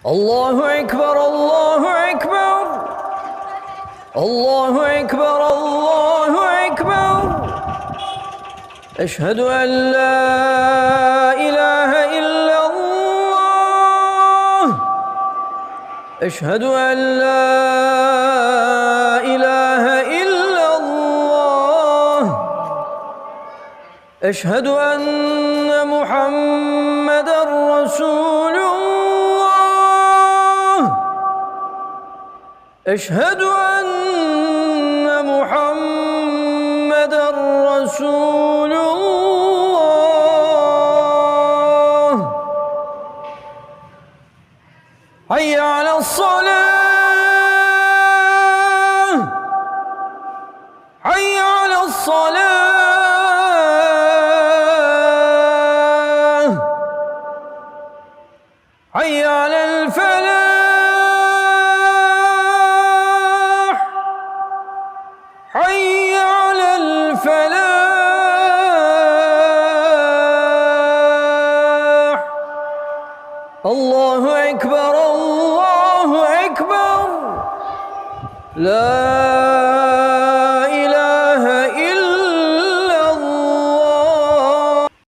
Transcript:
الله أكبر الله أكبر الله أكبر الله أكبر. أشهد أن لا إله إلا الله. أشهد أن لا إله إلا الله. أشهد أن محمدًا رسول الله. أشهد أن محمدًا رسول الله. حي على الصلاة. حي على الصلاة. حي على الفلاح. حي على الفلاح. الله أكبر الله أكبر. لا